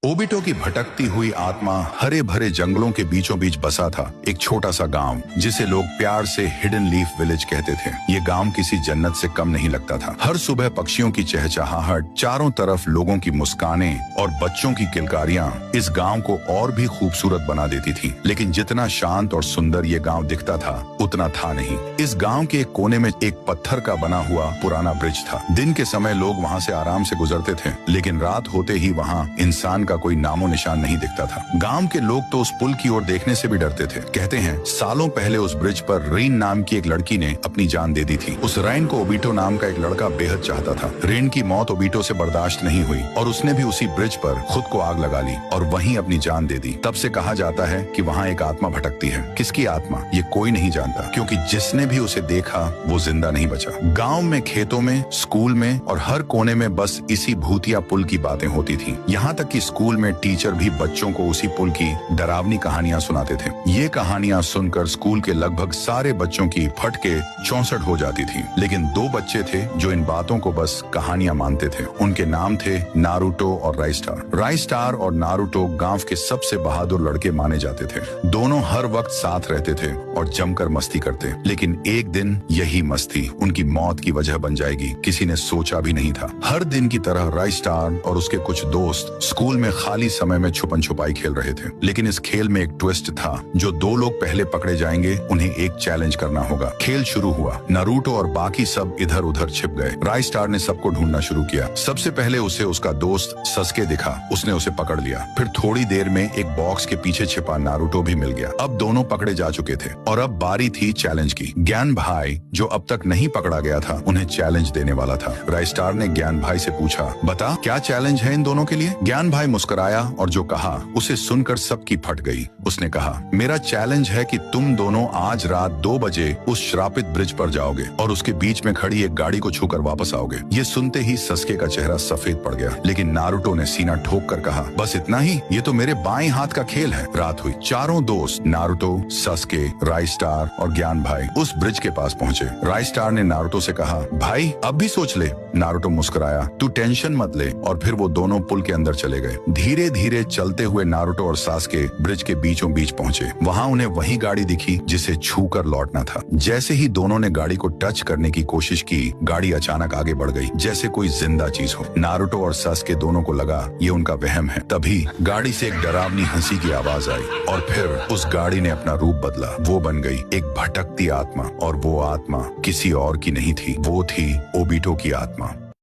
Obito की भटकती हुई आत्मा हरे भरे जंगलों के बीचों बीच बसा था एक छोटा सा गांव जिसे लोग प्यार से हिडन लीफ विलेज कहते थे। ये गांव किसी जन्नत से कम नहीं लगता था। हर सुबह पक्षियों की चहचहाहट, चारों तरफ लोगों की मुस्कानें और बच्चों की किलकारियां इस गांव को और भी खूबसूरत बना देती थी। लेकिन जितना शांत और सुंदर ये गांव दिखता था उतना था नहीं। इस गांव के एक कोने में एक पत्थर का बना हुआ पुराना ब्रिज था। दिन के समय लोग वहाँ से आराम से गुजरते थे, लेकिन रात होते ही वहाँ इंसान का कोई नामो निशान नहीं दिखता था। गांव के लोग तो उस पुल की ओर देखने से भी डरते थे। कहते हैं सालों पहले उस ब्रिज पर रेन नाम की एक लड़की ने अपनी जान दे दी थी। उस रेन को ओबिटो नाम का एक लड़का बेहद चाहता था। रेन की मौत ओबिटो से बर्दाश्त नहीं हुई और उसने भी उसी ब्रिज पर खुद को आग लगा ली और वहीं अपनी जान दे दी। तब से कहा जाता है कि वहाँ एक आत्मा भटकती है। किसकी आत्मा ये कोई नहीं जानता, क्योंकि जिसने भी उसे देखा वो जिंदा नहीं बचा। गाँव में, खेतों में, स्कूल में और हर कोने में बस इसी भूतिया पुल की बातें होती थी। यहाँ तक कि स्कूल में टीचर भी बच्चों को उसी पुल की डरावनी कहानियां सुनाते थे। ये कहानियां सुनकर स्कूल के लगभग सारे बच्चों की फट के 64 हो जाती थी। लेकिन दो बच्चे थे जो इन बातों को बस कहानियां मानते थे। उनके नाम थे नारुतो और राइस्टार। राइस्टार और नारुतो गांव के सबसे बहादुर लड़के माने जाते थे। दोनों हर वक्त साथ रहते थे और जमकर मस्ती करते। लेकिन एक दिन यही मस्ती उनकी मौत की वजह बन जाएगी, किसी ने सोचा भी नहीं था। हर दिन की तरह राइस्टार और उसके कुछ दोस्त स्कूल में खाली समय में छुपन छुपाई खेल रहे थे। लेकिन इस खेल में एक ट्विस्ट था। जो दो लोग पहले पकड़े जाएंगे उन्हें एक चैलेंज करना होगा। खेल शुरू हुआ। नारुतो और बाकी सब इधर उधर छिप गए। राइस्टार ने सबको ढूंढना शुरू किया। सबसे पहले उसे उसका दोस्त सस्के दिखा। उसने उसे पकड़ लिया। फिर थोड़ी देर में एक बॉक्स के पीछे छिपा नारुतो भी मिल गया। अब दोनों पकड़े जा चुके थे और अब बारी थी चैलेंज की। ज्ञान भाई, जो अब तक नहीं पकड़ा गया था, उन्हें चैलेंज देने वाला था। राइस्टार ने ज्ञान भाई से पूछा, बता क्या चैलेंज है इन दोनों के लिए। ज्ञान भाई मुस्कुराया और जो कहा उसे सुनकर सबकी फट गई। उसने कहा, मेरा चैलेंज है कि तुम दोनों आज रात 2 बजे उस श्रापित ब्रिज पर जाओगे और उसके बीच में खड़ी एक गाड़ी को छूकर वापस आओगे। ये सुनते ही सस्के का चेहरा सफेद पड़ गया। लेकिन नारुतो ने सीना ठोक कर कहा, बस इतना ही, ये तो मेरे बाएं हाथ का खेल है। रात हुई। चारों दोस्त नारुतो, सस्के, राइस्टार और ज्ञान भाई उस ब्रिज के पास पहुंचे। राइस्टार ने नारुतो से कहा, भाई अब भी सोच ले। नारुतो मुस्कुराया, तू टेंशन मत ले। और फिर वो दोनों पुल के अंदर चले गए। धीरे धीरे चलते हुए नारुतो और सास्के ब्रिज के बीचों बीच पहुंचे। वहां उन्हें वही गाड़ी दिखी जिसे छूकर लौटना था। जैसे ही दोनों ने गाड़ी को टच करने की कोशिश की, गाड़ी अचानक आगे बढ़ गई जैसे कोई जिंदा चीज हो। नारुतो और सास्के दोनों को लगा ये उनका वहम है। तभी गाड़ी से एक डरावनी हंसी की आवाज आई और फिर उस गाड़ी ने अपना रूप बदला। वो बन गई एक भटकती आत्मा और वो आत्मा किसी और की नहीं थी, वो थी ओबिटो की आत्मा।